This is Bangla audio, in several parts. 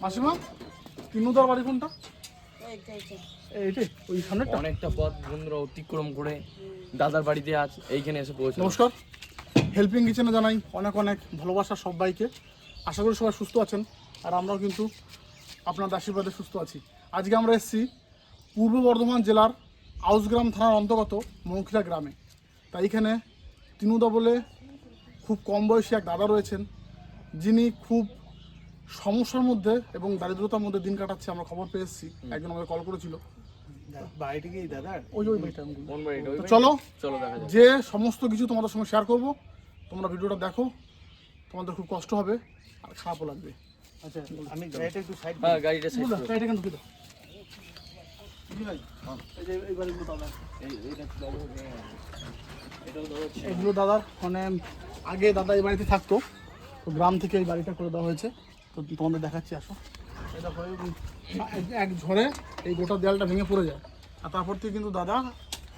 মাসিমা তিনুদার বাড়ি কোনটা? এইটাই ওই সামনেটা। অনেকটা পথ বন্ধুরা অতিক্রম করে দাদার বাড়িতে আজ এইখানে এসে পৌঁছে। নমস্কার, হেল্পিং কিচেনে জানাই অনেক অনেক ভালোবাসা সবাইকে। আশা করি সবাই সুস্থ আছেন, আর আমরাও কিন্তু আপনার আশীর্বাদে সুস্থ আছি। আজকে আমরা এসেছি পূর্ব বর্ধমান জেলার আউসগ্রাম থানার অন্তর্গত মৌখিলা গ্রামে। তাই এখানে তিনুদা বলে খুব কম বয়সী এক দাদা রয়েছেন, যিনি খুব সমস্যার মধ্যে এবং দারিদ্রতার মধ্যে দিন কাটাচ্ছে। আমরা খবর পেয়ে এসেছি, একজন আমাকে কল করেছিল। বাড়িটা কি দাদার? ওই বাড়িটা। কোন বাড়িটা? তো চলো চলো দেখা যাক। যে সমস্ত কিছু তোমাদের সঙ্গে শেয়ার করব, তোমরা ভিডিওটা দেখো। তোমাদের খুব কষ্ট হবে আর খারাপও লাগবে। আচ্ছা, আমি গাড়িটা একটু সাইড হ্যাঁ, গাড়িটা সাইড করো। এটা কেন ঢুকে দাও। এই বাড়িগুলো দাদা, এগুলো দাদার মানে আগে দাদা এই বাড়িতে থাকতো, তো গ্রাম থেকে এই বাড়িটা করে দেওয়া হয়েছে। তো তোমাদের দেখাচ্ছি, আসো। এটা পরে এক ঝড়ে এই গোটা দেয়ালটা ভেঙে পড়ে যায়, আর তারপর থেকে কিন্তু দাদা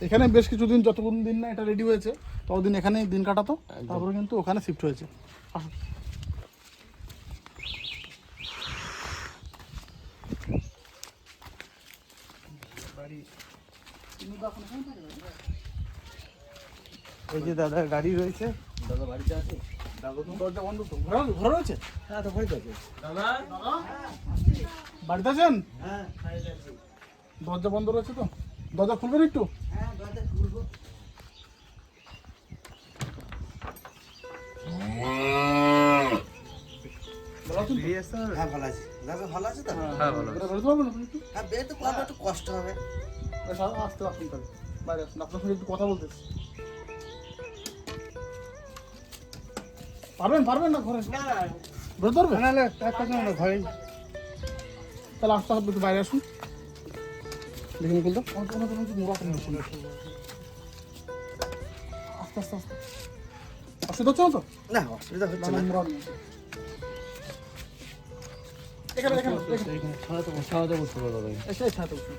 এখানে বেশ কিছুদিন, যতক্ষণ দিন না এটা রেডি হয়েছে ততদিন এখানেই দিন কাটাতো। তারপরে কিন্তু ওখানে শিফট হয়েছে। আসো। এই যে দাদার গাড়ি রয়েছে। দাদা বাড়িতে আছে? দরজা বন্ধ তো, ঘরে রয়েছে? হ্যাঁ, তো বাড়িতে আছে। দাদা বাড়িতে আছেন? হ্যাঁ, বাড়িতে আছে। দরজা বন্ধ রয়েছে তো, দরজা খুলবেন একটু? হ্যাঁ, দরজা খুলবো। হ্যাঁ, ভালো আছে। দাদা ভালো আছে তো? হ্যাঁ ভালো। বেরোতে পারবেন আপনি একটু? হ্যাঁ, বেরোতে পারবো, একটু কষ্ট হবে। আসতে আসুন, তাহলে বাইরে আসুন, আপনার সঙ্গে একটু কথা বলতে এসেছি। পারবেন না ঘরে বেরোতে পারবেন? নাহলে এক কথা না, ঘরে। তাহলে আসতে হবে, একটু বাইরে আসুন। দেখুন বলতো আস্তে আস্তে আস্তে। অসুবিধা হচ্ছে না তো? না, অসুবিধা হচ্ছে না। এখানে ছাড়াতে বসতে পারো দাদা। এসে ছাড়তে বসুন।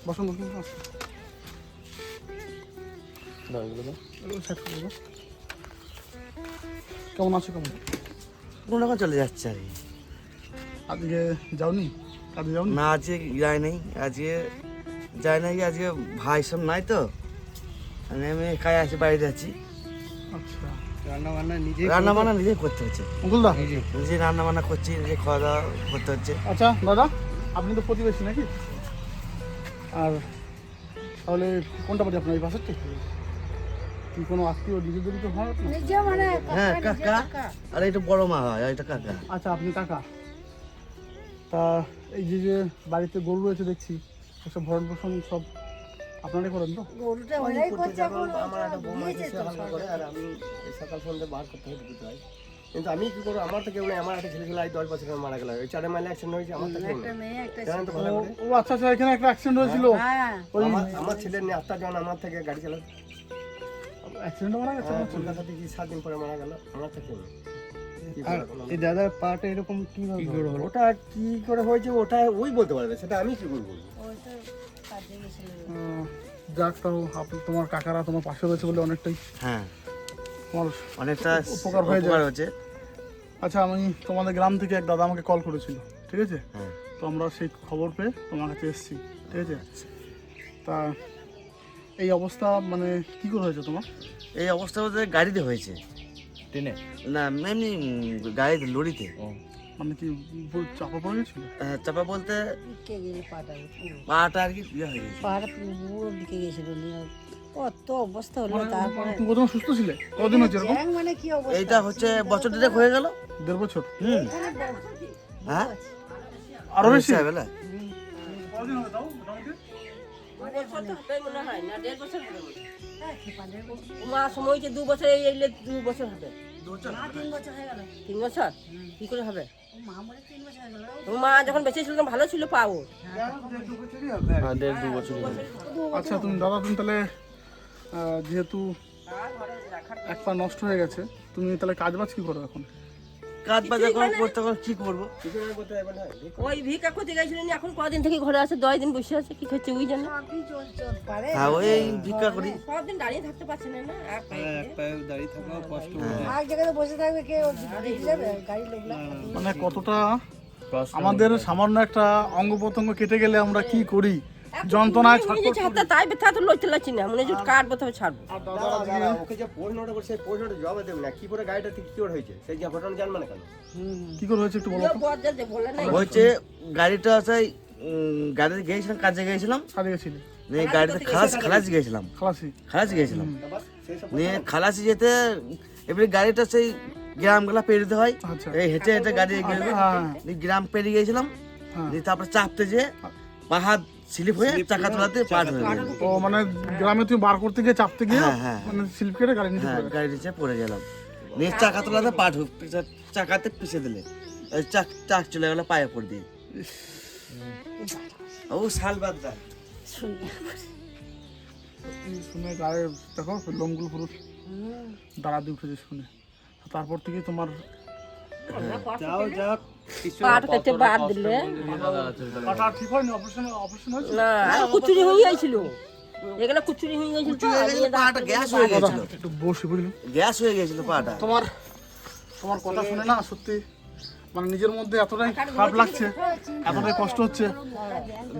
বসুন বসুন। দাও এগুলো দাও। কেমন আছো? কেমন কোন রকম চলে যাচ্ছে আর কি। আজকে যাওনি? কাজে যাওনি? না, আজকে যাই নাই। আজকে যাই নাই, আজকে ভাই সব নাই তো, আমি একাই আছি, বাড়িতে আছি। আচ্ছা, রান্না বান্না নিজেই করতে হচ্ছে। মুকুলদা, নিজে রান্না বান্না করছি, নিজে খাওয়া দাওয়া করতে হচ্ছে। আচ্ছা দাদা, আপনি তো প্রতিবেশী নাকি? আর তাহলে কোনটা বাড়ি আপনার? এই পাশের থেকে কি কোনো আত্মীয় নিজেদেরই তো হয় আপনার? হ্যাঁ, কাকা। আর এটা বড় মা হয়, আর এটা কাকা। আচ্ছা, আপনি কাকা। তা এই যে বাড়িতে গরু রয়েছে দেখছি, ওসব ভরণ পোষণ সব আপনারাই করেন তো? গরুটা ওরাই করছে, এখন আমার একটা বৌমা এসে হালকা করে, আর আমি এই সকাল সন্ধ্যে বার করতে হয়, দিতে হয়। কিন্তু আমি কি করবো, আমার তো কেউ নেই। আমার একটা ছেলে ছিল 10 বছর মারা গেল, ওই 4 মাইলে অ্যাক্সিডেন্ট হয়েছে। আমার তো কেউ একটা নেই। মেয়ে একটা জানেন তো ভালো করে। ও আচ্ছা আচ্ছা, এখানে একটা অ্যাক্সিডেন্ট হয়েছিল। হ্যাঁ, ওই আমার ছেলের নিয়ে আত্মা জন আমার থেকে গাড়ি চালাতো। অ্যাক্সিডেন্ট মারা গেছে আপনার ছেলে? কলকাতা থেকে 7 দিন পরে মারা গেল, আমার তো কেউ নেই। কি আর করে বলুন? এই দাদার পাটা এরকম কিভাবে হলো? ওটা কি করে হয়েছে ওটা ওই বলতে পারবে, সেটা আমি কি করে বলবো। ওই তো কাজে গেছিল। যাক, তাও তোমার কাকারা তোমার পাশে রয়েছে বলে অনেকটাই হ্যাঁ, তোমার অনেকটা উপকার হয়ে যায়। উপকার হচ্ছে। আচ্ছা, আমি তোমাদের গ্রাম থেকে এক দাদা আমাকে কল করেছিল, ঠিক আছে? হ্যাঁ। তো আমরা সেই খবর পেয়ে তোমার কাছে এসেছি, ঠিক আছে? তা এই অবস্থা মানে কি করে হয়েছে তোমার? এই অবস্থা বলতে গাড়িতে হয়েছে, ট্রেনে? না এমনি গাড়িতে, লরিতে। ও মানে কি চাপা পড়ে গেছিল? চাপা বলতে দিকে গেছে পাটা পুরো। পাটা আর কি ইয়ে হয়ে গেছে। পাটা পুরো দিকে গেছিল, নিয়ে কত অবস্থা হলো। তারপরে তুমি প্রথমে সুস্থ ছিলে? কতদিন হচ্ছে এরকম? জ্যাং মানে কি অবস্থা। এইটা হচ্ছে বছর দেড়েক হয়ে গেল। 1.5 বছর? হ্যাঁ, আরো বেশি? বেলা কতদিন হবে তাও মোটামুটি? সময় 2 বছর, এই 2 বছর হবে। 3 বছর হয়ে গেল। 3 বছর কি করে হবে? ও মা মরে 3 বছর হয়ে গেল। তোমার মা যখন বেঁচে ছিল তখন ভালো ছিল পাও। হ্যাঁ, 1.5-2 বছর। আচ্ছা, তুমি দাদা, তুমি তাহলে যেহেতু এক পা নষ্ট হয়ে গেছে, তুমি তাহলে কাজ বাজ কি করো এখন? কাজ বাজার করে করতে করে কি করবো? কিছু না করতে পারবে না ওই ভিক্ষা করতে গেছিলেন, এখন কদিন থেকে ঘরে আছে, 10 দিন বসে আছে, কি খাচ্ছে ওই জন্য। সবই চলতে পারে। হ্যাঁ ওই ভিক্ষা করি। কদিন দাঁড়িয়ে থাকতে পারছে না, না এক পায়ে এক পায়ে দাঁড়িয়ে থাকাও কষ্ট এক জায়গায় বসে থাকবে, কে দেখে যাবে গাড়ির লোকলা। মানে কতটা কষ্ট আমাদের সামান্য একটা অঙ্গ প্রত্যঙ্গ কেটে গেলে আমরা কি করি, যন্ত্রণায় মনে ছটফট হচ্ছে হাতটা তাই ব্যথা তো লড়তে লাগছি না, মনে হচ্ছে কাটবো তবে ছাড়বো। আর দাদার আজকে ওকে যে প্রশ্নটা করছে সেই প্রশ্নটা জবাব দেবে না কি করে গাড়িটা ঠিক কি করে হয়েছে সেই যে ঘটনা জানবে না কেন কি করে হয়েছে একটু বলো তো। বজ্জাত যে বললেন না, হচ্ছে গাড়িটা সেই গাড়িতে গিয়েছিলাম, কাজে গিয়েছিলাম, সারিয়ে গেছিলি নিয়ে গাড়িতে খালাসি গিয়েছিলাম, খালাসি? খালাসি গিয়েছিলাম, বাবা সেই সব নিয়ে খালাসি যেতে এবারে গাড়িটা সেই গ্রামগুলা পেরিয়ে হয়, আচ্ছা। এই হেঁটে হেঁটে গাড়ি এগিয়ে গেল। হ্যাঁ নিয়ে গ্রাম পেরিয়ে গিয়েছিলাম, হ্যাঁ। নিয়ে তারপরে চাপতে যেয়ে পাহাড় স্লিপ হয়ে চাকা তোলাতে পার হয়ে গেল। ও মানে গ্রামে তুমি বার করতে গিয়ে চাপতে গিয়ে হ্যাঁ, হ্যাঁ। মানে স্লিপ কেটে গাড়ি নিচে হ্যাঁ পড়ে গেছে। গাড়ি নিচে পড়ে গেলাম, নিয়ে চাকা তোলাতে পা চাকাতে পিষে দিলে, ওই চাক চলে গেল পায়ে পড়ে দিয়ে। ও শাল বাদ যায়। শুনে গায়ে দেখো লোমগুলো পুরো দাঁড়া দিয়ে উঠেছে শুনে। তারপর থেকে তোমার যাও যাক পাট কেটে বাদ দিলে দাদা আছে কাটা ঠিক হয়নি, অপারেশন হয়েছে? না, আর কুচুরি হয়ে গেছিল, এগুলো কুচুরি হয়ে গেছিল তো, নিয়ে পাটা গ্যাস হয়ে গেছিল, একটু বসে বুঝলি। গ্যাস হয়ে গেছিল পাটা। তোমার কথা শুনে না সত্যি মানে নিজের মধ্যে এতটাই খারাপ লাগছে, এতটাই কষ্ট হচ্ছে।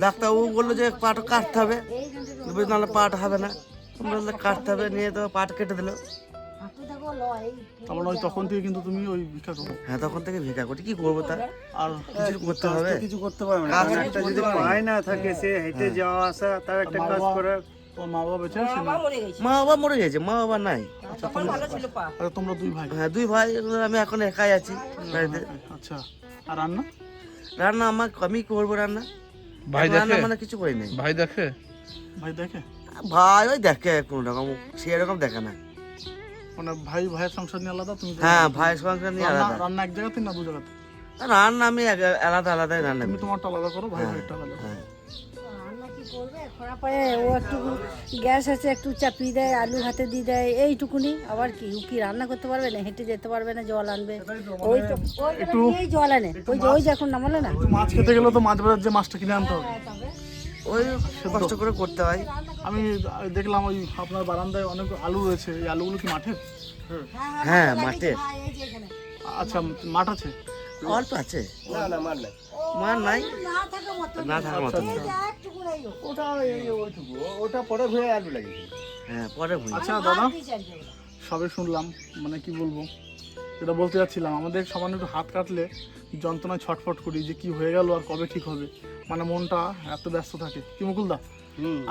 ডাক্তারবাবু বললো যে পাটা কাটতে হবে, নাহলে পাটা হবে না, বললো কাটতে হবে, নিয়ে তো পাটা কেটে দিল। তারপর ওই তখন থেকে কিন্তু তুমি ওই ভিক্ষা করো। হ্যাঁ তখন থেকে ভিক্ষা করি, কি করবো তার, আর কিছু করতে হবে। কিছু করতে পারবে না, কাজ কারণ একটা একটা যদি পায় না থাকে সে হেঁটে যাওয়া আসা তার একটা কাজ করার তোমার মা বাবা বেঁচে আছে? বাবা মরে গেছে, মা বাবা মরে গেছে, মা বাবা নাই। তখন ভালো ছিল পা। আচ্ছা তোমরা দুই ভাই? হ্যাঁ 2 ভাই, আমি এখন একাই আছি বাড়িতে। আচ্ছা। আর রান্না? রান্না আমি করবো রান্না, ভাই রান্না দেখে মানে কিছু করি নাই। ভাই দেখে ভাই দেখে? ভাই ওই দেখে কোন রকম, সেরকম দেখে না। মানে ভাইয়ের সংসার নিয়ে আলাদা, তুমি হ্যাঁ ভাই সংসার নিয়ে আলাদা। রান্না এক জায়গাতে না দু জায়গাতে? রান্না আমি আলাদা আলাদাই রান্না তুমি করি। তোমারটা আলাদা করো, ভাইয়েরটা আলাদা করো। হ্যাঁ রান্না কি করবে, খরা পায়ে ও একটু গ্যাস আছে একটু চাপিয়ে দেয়, আলু হাতে দিয়ে দেয়, এইটুকুনি। আবার কি ও কি রান্না করতে পারবে না, হেঁটে যেতে পারবে না, জল আনবে, ওই তো ওই জল আনে, ওই যে এখন নামালো না। একটু মাছ খেতে গেলে তো মাছ বাজার যে মাছটা কিনে আনতে হবে। ওই কষ্ট করে করতে হয়। আমি দেখলাম ওই আপনার বারান্দায় অনেক আলু রয়েছে, এই আলুগুলো কি মাঠের? হ্যাঁ মাঠে আচ্ছা মাঠ আছে? অল্প আছে, না না মার নাই মার নাই, না থাকা মতো না থাকার মতো। একটুকু নাই ও। ওটা ওইটুকু ওটা পরে ঘুরে আলু লাগিয়েছে হ্যাঁ পরে ভুল। আচ্ছা দাদা, সবে শুনলাম, মানে কি বলবো, যেটা বলতে যাচ্ছিলাম, আমাদের সামান্য একটু হাত কাটলে যন্ত্রণায় ছটফট করি যে কি হয়ে গেল আর কবে ঠিক হবে, মানে মনটা এত ব্যস্ত থাকে, কি মুকুলদা?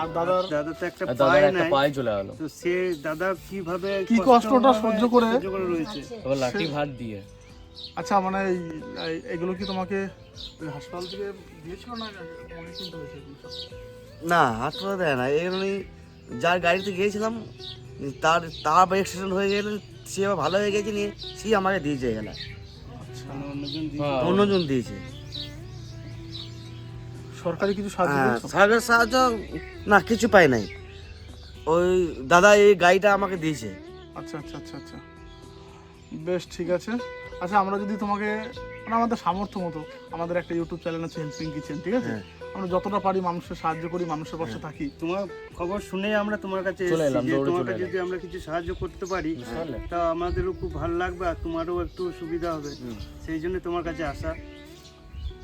আর দাদার দাদা তো একটা দাদার পায় একটা নাই, পায়ে চলে গেল, তো সে দাদা কিভাবে কি কষ্টটা সহ্য করে রয়েছে। এবার লাঠি ভাত দিয়ে। আচ্ছা মানে এগুলো কি তোমাকে ওই হাসপাতাল থেকে দিয়েছিল না তোমাকে কিনতে হয়েছে এগুলো সব? না হাসপাতালে দেয় না, এমনি যার গাড়িতে গিয়েছিলাম তার অ্যাক্সিডেন্ট হয়ে গেলে সে আবার ভালো হয়ে গেছে, নিয়ে সে আমাকে দিয়েছে গেলা, হ্যাঁ, অন্যজন দিয়েছে। সরকারি কিছু সাহায্য হ্যাঁ পেয়েছো? সরকারের সাহায্য না কিছু পাই নাই, ওই দাদা এই গাড়িটা আমাকে দিয়েছে। আচ্ছা আচ্ছা আচ্ছা আচ্ছা, বেশ ঠিক আছে। আচ্ছা আমরা যদি তোমাকে মানে আমাদের সামর্থ্য মতো, আমাদের একটা ইউটিউব চ্যানেল আছে হেল্পিং কিচেন, ঠিক আছে, আমরা যতটা পারি মানুষের সাহায্য করি, মানুষের পাশে থাকি। তোমার খবর শুনে আমরা তোমার কাছে চলে এলাম, এসেছি যে দৌড়ে তোমার চলে কাছে যদি আমরা কিছু সাহায্য করতে পারি বুঝলে? তা আমাদেরও খুব ভালো লাগবে আর তোমারও একটু সুবিধা হবে, সেই জন্য তোমার কাছে আসা।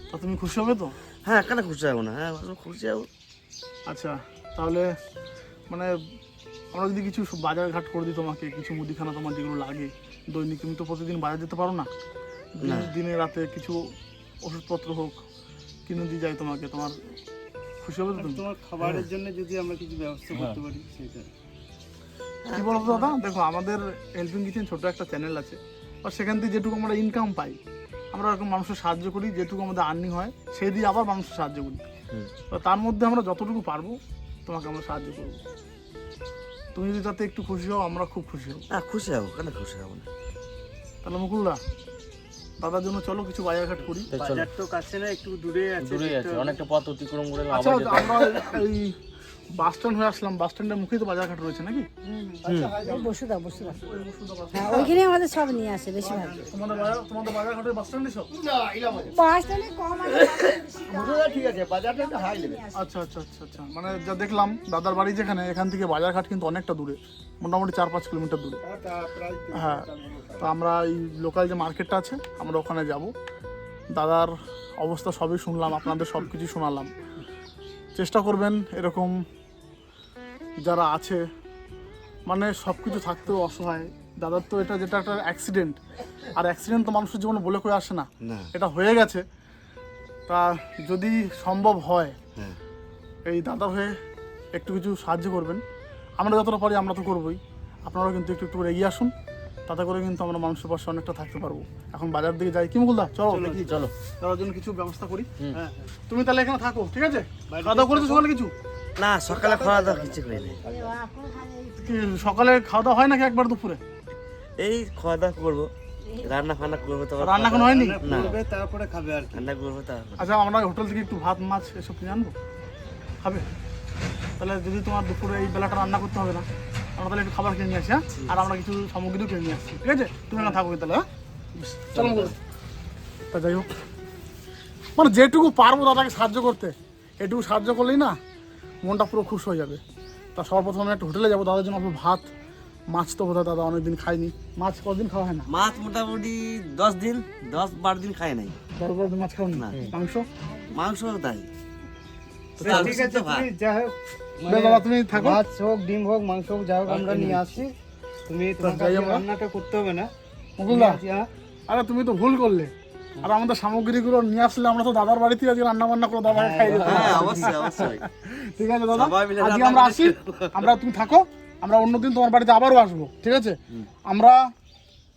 তা তুমি খুশি হবে তো? হ্যাঁ কেন খুশি যাবো না, হ্যাঁ খুশি যাবো। আচ্ছা তাহলে মানে আমরা যদি কিছু বাজার ঘাট করে দিই তোমাকে, কিছু মুদিখানা তোমার যেগুলো লাগে দৈনিক, তুমি তো প্রতিদিন বাজার যেতে পারো না, দিনে রাতে কিছু ওষুধপত্র হোক কিনে দিয়ে যাই তোমাকে, তোমার খুশি হবে তো তুমি? তোমার খাবারের জন্য যদি আমরা কিছু ব্যবস্থা করতে পারি সেটা। কি বলতো দাদা, দেখো আমাদের হেল্পিং কিচেন ছোট একটা চ্যানেল আছে, আর সেখান থেকে যেটুকু আমরা ইনকাম পাই আমরা এরকম মানুষের সাহায্য করি, যেটুকু আমাদের আর্নিং হয় সেই দিয়ে আবার মানুষের সাহায্য করি। তো তার মধ্যে আমরা যতটুকু পারবো তোমাকে আমরা সাহায্য করবো, তুমি যদি তাতে একটু খুশি হও আমরা খুব খুশি হব। হ্যাঁ খুশি যাবো, কেন খুশি যাবো না। তাহলে মুকুলদা দাদার জন্য চলো কিছু বাজারঘাট করি। তো চলো, বাজার তো কাছে না, একটু দূরে আছে, দূরেই আছে, অনেকটা পথ অতিক্রম করে আচ্ছা আবার যেতে হবে। আমরা এই বাস স্ট্যান্ড হয়ে আসলাম, বাস স্ট্যান্ডের মুখেই তো বাজারঘাট রয়েছে নাকি? ওই বসুদা হ্যাঁ ওইখানে আমাদের সব নিয়ে আসে বেশিরভাগ। তোমাদের বাজারঘাটের বাস স্ট্যান্ডই সব? বাস স্ট্যান্ডে কম আছে, বুঝলে ঠিক আছে, বাজারটা একটা হাই লেভেল। আচ্ছা আচ্ছা আচ্ছা আচ্ছা, মানে যা দেখলাম দাদার বাড়ি যেখানে, এখান থেকে বাজারঘাট কিন্তু অনেকটা দূরে, মোটামুটি 4-5 কিলোমিটার দূরে। হ্যাঁ, তো আমরা এই লোকাল যে মার্কেটটা আছে আমরা ওখানে যাব। দাদার অবস্থা সবই শুনলাম, আপনাদের সব কিছু শোনালাম। চেষ্টা করবেন এরকম যারা আছে, মানে সব কিছু থাকতেও অসহায়। দাদার তো এটা যেটা একটা অ্যাক্সিডেন্ট, আর অ্যাক্সিডেন্ট তো মানুষের জীবনে বলে করে আসে না, না। এটা হয়ে গেছে। তা যদি সম্ভব হয় হ্যাঁ। এই দাদার হয়ে একটু কিছু সাহায্য করবেন। আমরা যতটা পারি আমরা তো করবোই, আপনারাও কিন্তু একটু একটু করে এগিয়ে আসুন, তাতে করে কিন্তু আমরা মানুষের পাশে অনেকটা থাকতে পারবো। এখন বাজার দিকে যাই, কি মুকুলদা চলো দেখি, চলো দাদার জন্য কিছু ব্যবস্থা করি। হ্যাঁ, তুমি তাহলে এখানে থাকো, ঠিক আছে? খাওয়া দাওয়া করেছো সকালে কিছু? না, সকালে খাওয়া দাওয়া কিছু করিনি। কি সকালে খাওয়া দাওয়া হয় নাকি একবার দুপুরে? এই খাওয়া দাওয়া করবো, রান্না ফান্না করবো। তো রান্না কোনো হয়নি? না, তারপরে খাবে আর কি। রান্না করবো তারপর। আচ্ছা, আমরা হোটেল থেকে একটু ভাত মাছ এসব কিনে আনবো, খাবে? তাহলে যদি তোমার দুপুরে এই বেলাটা রান্না করতে হবে না, আমরা তাহলে একটু খাবার কিনে নিয়ে আসি। হ্যাঁ, আর আমরা কিছু সামগ্রীও কিনে নিয়ে আসছি, ঠিক আছে? তুমি এখানে থাকো তাহলে। হ্যাঁ, চলো বলো। তা যাই হোক, মানে যেটুকু পারবো দাদাকে সাহায্য করতে, এটুকু সাহায্য করলেই না মনটা পুরো খুশ হয়ে যাবে। তা সর্বপ্রথম আমি একটা হোটেলে যাবো, দাদার জন্য অল্প ভাত মাছ, তো বোধহয় দাদা অনেকদিন খাইনি। মাছ কদিন খাওয়া হয় না? মাছ মোটামুটি 10-12 দিন খাই নাই। 10-12 দিন মাছ খাও না? মাংস মাংস তাই। ঠিক আছে, তুমি যা হোক বেশ বাবা, তুমি থাকো। মাছ হোক, ডিম হোক, মাংস হোক, যা হোক আমরা নিয়ে আসছি। তুমি তোমাকে যাই আমরা। রান্নাটা করতে হবে না। মুকুলদা, হ্যাঁ, আরে তুমি তো ভুল করলে। আর আমাদের সামগ্রীগুলো নিয়ে আসলে আমরা তো দাদার বাড়িতে আজকে রান্না বান্না করে দাদাকে খাই দিতাম। হ্যাঁ, অবশ্যই অবশ্যই। ঠিক আছে দাদা, সবাই মিলে আজকে রান্না আমরা করে আসি, আমরা তুমি থাকো, আমরা অন্যদিন তোমার বাড়িতে আবারও আসবো, ঠিক আছে? আমরা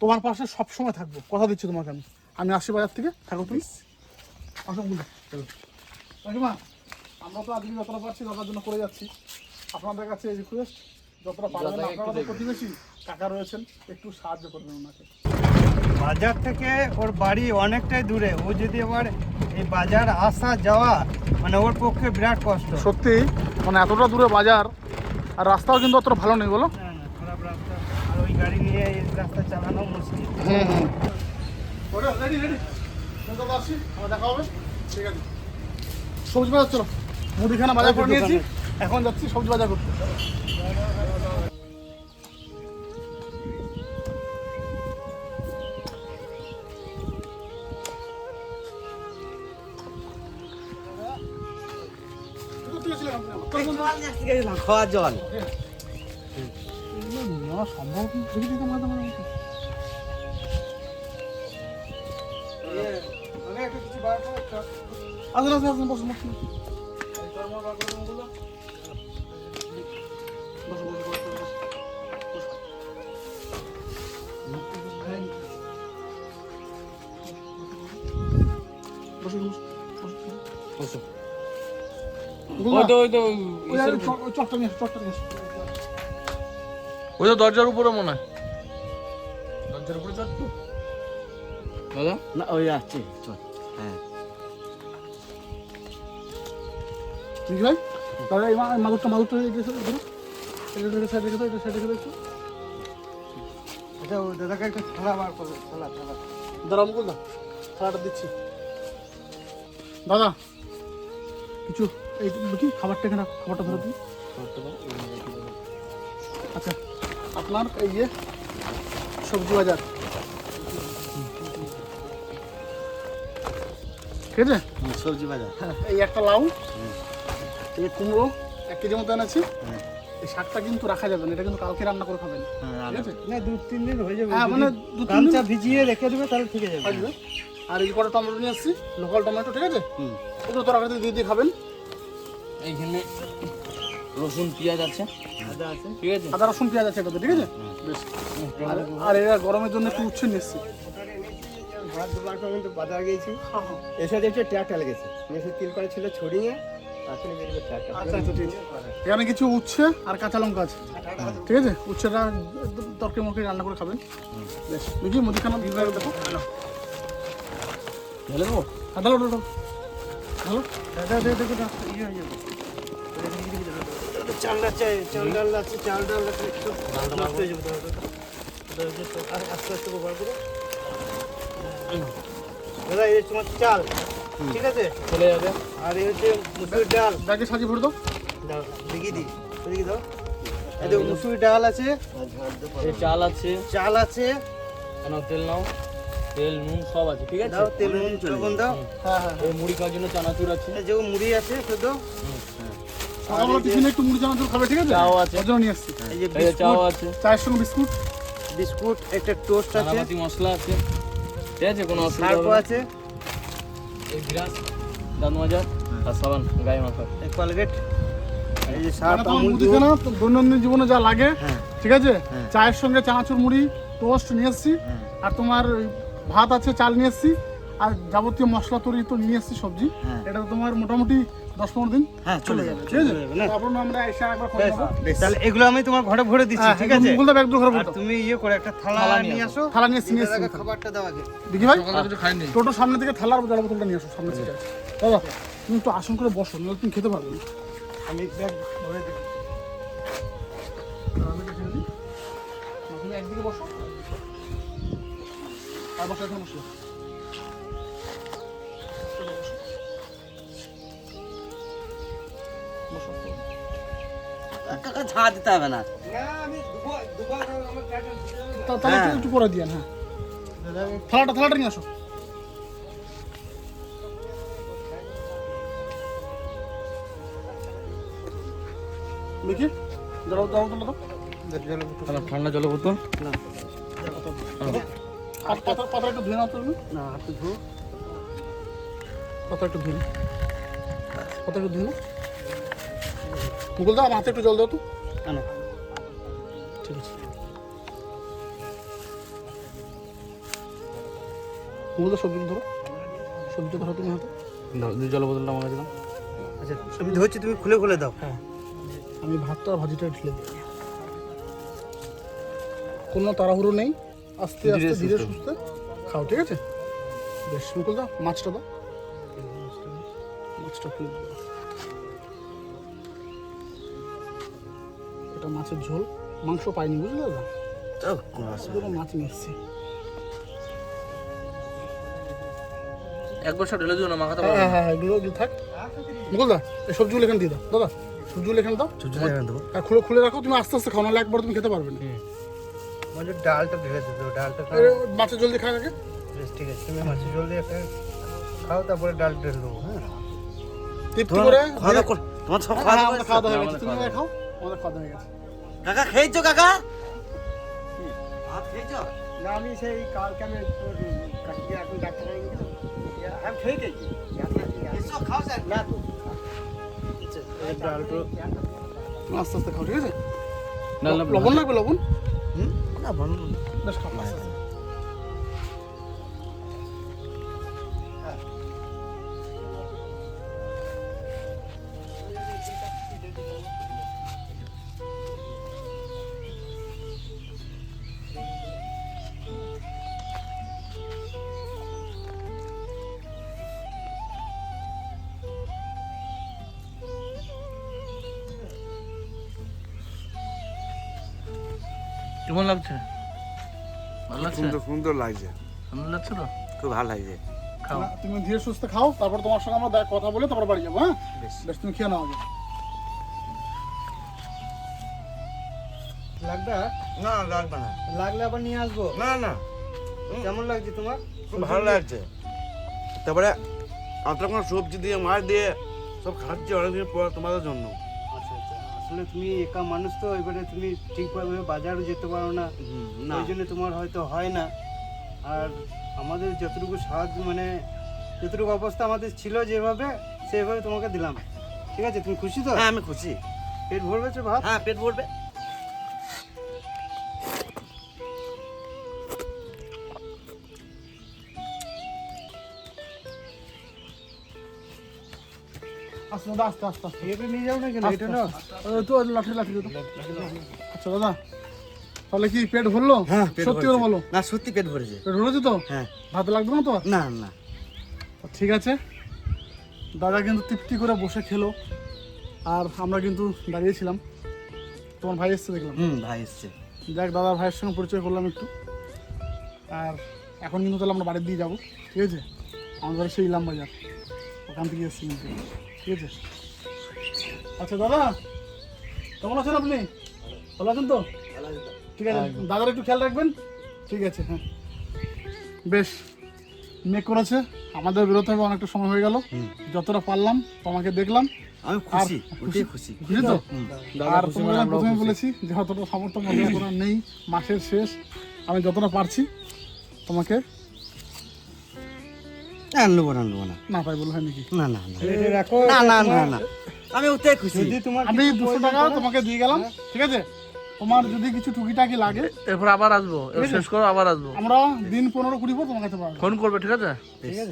তোমার পাশে সব সময় থাকবো, কথা দিচ্ছি তোমাকে। আমি আসছি বাজার থেকে, থাকো তুমি। আসো মুকুলদা, চলো। কাকিমা, আমরা তো আজকে যতটা পারছি দাদার জন্য করে যাচ্ছি। আপনাদের কাছে রিকোয়েস্ট, যতটা পারবেন আপনারা তো প্রতিবেশী কাকা রয়েছেন, একটু সাহায্য করবেন ওনাকে। বাজার থেকে ওর বাড়ি অনেকটাই দূরে, ও যদি আবার এই বাজার আসা যাওয়া মানে ওর পক্ষে বিরাট কষ্ট। সত্যি, মানে এতটা দূরে বাজার, আর রাস্তাও কিন্তু অতটা ভালো নেই, বলো? না না, খারাপ রাস্তা, আর ওই গাড়ি নিয়ে এই রাস্তা চালানো মুশকিল। রেডি রেডি, আসছি, আমার দেখা হবে, ঠিক আছে? সবজি বাজার চলো, মুদিখানা বাজার করে নিয়েছি, এখন যাচ্ছি সবজি বাজার করতে। খাওয়ার জল সম্ভব দেখি দেখি মাথা মাথা আসুন আসুন আসুন, বসুন বসুন। ওই তো চটটা নিয়ে চটটা নিয়ে ওই তো দরজার উপরে মনে হয়, দরজার উপরে চট তো দাদা। না, ওই আসছে চল। হ্যাঁ, দেখি ভাই, তাহলে এই মাদুরটা সাইড রেখে দাও, এটা সাইড রেখে দাও একটু। এটা ওই দাদাকে একটা থালা বার করবে, থালা। দাঁড়া মুকুল দা, খাওয়াটা দিচ্ছি। দাদা কিছু এই কি খাবারটা এখানে, খাবারটা ধরো তুমি। আচ্ছা, আপনার এই যে সবজি বাজার, ঠিক আছে? সবজি বাজার। হ্যাঁ, এই একটা লাউ, এই কুমড়ো 1 কেজি মতো এনেছি। এই শাকটা কিন্তু রাখা যাবে না, এটা কিন্তু কালকে রান্না করে খাবেন, ঠিক আছে? না, 2-3 দিন হয়ে যাবে। হ্যাঁ, মানে 2-3 দিন কাঁচা ভিজিয়ে রেখে দেবে, তাহলে ঠিক আছে। থাকবে। আর এই কটা টমেটো নিয়ে আসছি, লোকাল টমেটো, ঠিক আছে? ওগুলো তরকারিতে দিয়ে দিয়ে খাবেন। এইখানে রসুন পেঁয়াজ আছে, আদা আছে। ঠিক আছে? আদা রসুন পেঁয়াজ আছে এটাতে, ঠিক আছে? বেশ। আর এরা গরমের জন্য একটু উচ্ছে নিচ্ছি। ভাত দুবার করে কিন্তু বাজার গেছি, হ্যাঁ হ্যাঁ, এসে দেখছি ট্রাক্টর লেগেছে, এসে তিল করে ছিল ছড়িয়ে আসলে বেরিয়ে ট্রাক্টর। আচ্ছা আচ্ছা, ঠিক আছে। এখানে কিছু উচ্ছে আর কাঁচা লঙ্কা আছে, ঠিক আছে? উচ্ছেটা তরকারি মরকারি রান্না করে খাবেন। বেশ, দেখি মুদিখানা ভিড় দেখো। ঢেলে দেবো? হ্যাঁ, ঢালো ঢালো ঢালো। দাদা দেখো ইয়ে হয়ে যাবে। চাল আছে, চাল ডাল আছে, চাল ডাল আছে, একটু নষ্ট হয়ে যাবে দাদা। আস্তে আস্তে ব্যবহার করো দাদা। এই তোমার চাল, ঠিক আছে, চলে যাবে। আর এই হচ্ছে মুসুর ডাল। ব্যাগে সাজিয়ে ভরে দাও। দাও, দেখিয়ে দিই, দেখিয়ে দাও। এই দেখো মুসুর ডাল আছে, এই চাল আছে, চাল আছে, নাও তেল নাও, তেল নুন সব আছে, ঠিক আছে। দাও তেল নুন লবণ দাও। হ্যাঁ হ্যাঁ এই মুড়ি খাওয়ার জন্য চানাচুর আছে, এই যে মুড়ি আছে শুদ্ধ, সকালবেলা টিফিনে একটু মুড়ি চানাচুর খাবে, ঠিক আছে? চাও আছে। ওর জন্য নিয়ে এসছি। এই যে এই যে চাও বিস্কুট, আছে, চায়ের সঙ্গে বিস্কুট, বিস্কুট, একটা টোস্ট আছে, চানাপাতি মশলা আছে, ঠিক আছে, কোনো অসুবিধা সার্ফ হবে না। আছে, এই বিরাস দাঁত মাজার আর সাবান গায়ে মাখার। এই কোলগেট, এই যে মানে সার্ফ, তোমার আমুল দুধ। মুদিখানা তো দৈনন্দিন জীবনে যা লাগে, হ্যাঁ। ঠিক আছে? হ্যাঁ। চায়ের সঙ্গে চানাচুর মুড়ি টোস্ট নিয়ে এসছি, হ্যাঁ। আর তোমার ওই ভাত আছে, চাল নিয়ে এসছি, আর যাবতীয় মশলা তরি তো নিয়ে এসছি, সবজি। হ্যাঁ। এটা তো তোমার মোটামুটি 10-15 দিন হ্যাঁ চলে যাবে, ঠিক আছে? চলে যাবে না? তারপর আমরা এসে একবার করে বেশ, নেবো। বেশ। তাহলে এগুলো আমি তোমার ঘরে ভরে দিচ্ছি, হ্যাঁ, ঠিক একদম আছে? মুকুলদা ব্যাগ ঘরে আর ভরে দাও। তুমি ইয়ে করে একটা থালা থালা নিয়ে নিয়ে আসো, থালা নিয়ে এসছি, নিয়ে এটার এসছি। আগে খাবারটা দাও আগে। দেখি ভাই, সকালে কিছু খাইনি। টোটো সামনে থেকে থালার জল বোতলটা নিয়ে আসো সামনে থেকে। দাদা তুমি একটু আসন করে বসো, নাহলে তুমি খেতে পারবে না। আমি ব্যাগ ভরে দিই। আমি এটা ঢেলে দিই। তুমি একদিকে বসো, আর বসো, এখানে বসো। বসো। কাকা ঝাঁ দিতে হবে না। না আমি দুবার আমার প্যাটার্ন তাহলে একটু পরে দিয়ে, হ্যাঁ। দাদা আমি থালাটা নিয়ে আসো। দেখি জল দাও। জলে বোতল। তাহলে ঠান্ডা জলের বোতল। পাতা একটু ধুয়ে নাও তো তুমি। না হাত ধো। পাতা একটু ধুয়ে নাও। পাতা একটু ধুয়ে নাও। মুকুল দা, আমার হাতে একটু জল দাও তো। আনো। ঠিক আছে। মুকুল দা, সবজিটা ধরো। সবজিটা ধরো তুমি হাতে। জলের বোতলটা আমার কাছে দাও। আচ্ছা আমি ধরছি, তুমি খুলে খুলে দাও। হ্যাঁ, আমি ভাতটা আর ভাজিটা ঢেলে দিই। কোনো তাড়াহুড়ো নেই, আস্তে আস্তে ধীরে সুস্থে খাও, ঠিক আছে? বেশ, মুকুল দা, মাছটা দাও। মাছটা খুলে দাও। এটা মাছের ঝোল, মাংস পাইনি, বুঝলে দাদা? শুধু মাছ নিয়ে এসছি। একবার সব ঢেলে দিও না, মাখাতে হ্যাঁ পারবো না। হ্যাঁ হ্যাঁ, এগুলো থাক। মুকুল দা, এই সবজিগুলো এখানে দিয়ে দাও। দাদা, সবজিগুলো এখানে দাও। আর খুলে রাখো, তুমি আস্তে আস্তে খাও, নাহলে একবার তুমি খেতে পারবে না। মানে ডালটা ঢেলে দিতে, ডালটা খাও। এই মাছের জল দিয়ে খায় আগে। বেশ, ঠিক আছে, তুমি মাছের জল দিয়ে একটা খাও, তারপরে ডাল ঢেলে দেবো। হ্যাঁ তৃপ্তি করে। খাওয়া দাওয়া কর- তোমার সব হ্যাঁ, খাওয়া দাওয়া আমাদের খাওয়া দাওয়া হয়ে গেছে, আমাদের তুমি খাওয়া খাও, আমাদের খাওয়া দাওয়া হয়ে গেছে। কাকা খেয়েছো কাকা? ভাত খেয়েছো? না আমি সেই কালকে আমি তোর কাকিকে এখন ডাক্তার হয়ে গেছিলাম, আমি খেয়ে গেছি। এসো, খাও স্যার। না তো এই ডালটা তুমি আস্তে আস্তে খাও, ঠিক আছে? না, না, লবণ লাগবে, লবণ। না, বন্ধ। বেশ, খাও আস্তে আস্তে। কেমন লাগছে? ভালো লাগছে? সুন্দর লাগছে, সুন্দর লাগছে তো? খুব ভালো লাগছে। খাও। না, তুমি ধীরে সুস্থে খাও, তারপর তোমার সঙ্গে আমরা কথা বলে তারপর বাড়ি যাবো, হ্যাঁ? বেশ, তুমি খেয়ে নাও আগে। লাগবে? না লাগবে না, লাগলে আবার নিয়ে আসবো। না না, কেমন লাগছে তোমার? খুব ভালো লাগছে। তারপরে আপনার কোনো সবজি দিয়ে মাছ দিয়ে সব খাচ্ছি অনেকদিন পর তোমাদের জন্য। আচ্ছা আচ্ছা, আসলে তুমি একা মানুষ তো, এবারে তুমি ঠিকভাবে বাজারও যেতে পারো না, না ওই জন্য তোমার হয়তো হয় না। আর আমাদের যতটুকু সাহায্য, মানে যতটুকু অবস্থা আমাদের ছিল যেভাবে, সেভাবে তোমাকে দিলাম, ঠিক আছে? তুমি খুশি তো? হ্যাঁ আমি খুশি। পেট ভরবে তো ভাত? হ্যাঁ পেট ভরবে। আস্তে দাদা, আস্তে আস্তে আস্তে। এটা নিয়ে যাও না কেন? এটা না তো লাঠি লাঠি দিও তো। আচ্ছা দাদা, তাহলে কি পেট ভরলো? হ্যাঁ পেট সত্যি করে বলো, না সত্যি পেট ভরেছে। পেট ভরেছে তো? হ্যাঁ। ভাত লাগবে না তো? না না, ঠিক আছে, দাদা কিন্তু তৃপ্তি করে বসে খেলো, আর আমরা কিন্তু দাঁড়িয়েছিলাম, তোমার ভাই এসছে দেখলাম। ভাই এসছে। যাক, দাদার ভাইয়ের সঙ্গে পরিচয় করলাম একটু। আর এখন কিন্তু তাহলে আমরা বাড়ির দিয়ে যাবো, ঠিক আছে? আমাদের সেই ইলাম বাজার, ওখান থেকে এসছি কিন্তু, ঠিক আছে? আচ্ছা দাদা, কেমন আছেন আপনি? ভালো আছেন তো? ঠিক আছে, দাদার একটু খেয়াল রাখবেন, ঠিক আছে? হ্যাঁ, বেশ, মেক করেছে, আমাদের বেরোতে হবে, অনেকটা সময় হয়ে গেল। যতটা পারলাম তোমাকে দেখলাম, আমি খুশি, ওটাই খুশি। বুঝলি তো? আর তোমাকে আমি প্রথমে বলেছি যে যতটা সামর্থ্য মজা করার নেই, মাসের শেষ, আমি যতটা পারছি তোমাকে। নেবো না, না তাই বলে হয় নাকি? না না না এটা রাখো, না না না না, আমি ওটাই খুশি। যদি তোমার আমি 200 টাকা তোমাকে দিয়ে গেলাম, ঠিক আছে? তোমার যদি কিছু টুকিটাকি লাগে এরপর আবার আসবো, এবার শেষ করো আবার আসবো। আমরা দিন 15-20 পর তোমার কাছে পাবো, ফোন করবে, ঠিক আছে?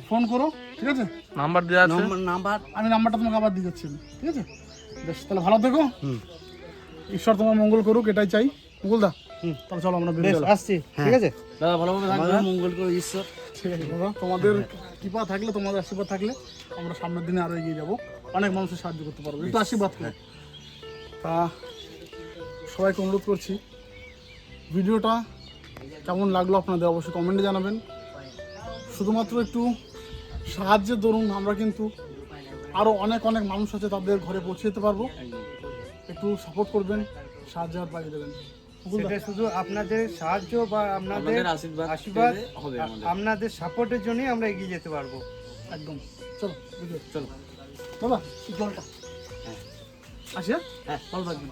ফোন করো, ঠিক আছে? নাম্বার দেওয়া আছে। নাম্বার আমি নাম্বারটা তোমাকে আবার দিয়ে যাচ্ছি, ঠিক আছে? বেশ, তাহলে ভালো থেকো, ঈশ্বর তোমার মঙ্গল করুক, এটাই চাই। মুকুলদা, তাহলে চলো আমরা বেরিয়ে বেশ, গেলাম। আসছি, ঠিক আছে? দাদা ভালোভাবে থাকবে। আমাদের মঙ্গল করে ঈশ্বর। ঠিক আছে দাদা, তোমাদের কৃপা থাকলে, তোমাদের আশীর্বাদ থাকলে আমরা সামনের দিনে আরো এগিয়ে যাবো, অনেক মানুষের সাহায্য করতে পারবো, একটু আশীর্বাদ করো। তা সবাইকে অনুরোধ করছি, ভিডিওটা কেমন লাগলো আপনাদের অবশ্যই কমেন্টে জানাবেন। শুধুমাত্র একটু সাহায্যের দরুন আমরা কিন্তু আরও অনেক অনেক মানুষ আছে তাদের ঘরে পৌঁছে যেতে পারবো। একটু সাপোর্ট করবেন, সাহায্য হাত বাড়িয়ে দেবেন। সেটা শুধু আপনাদের সাহায্য বা আপনাদের আশীর্বাদ, আপনাদের সাপোর্টের জন্যই আমরা এগিয়ে যেতে পারবো। একদম, চলো ভিডিও চলো দাদা, এই জলটা আসি। হ্যাঁ, ভালো থাকবেন।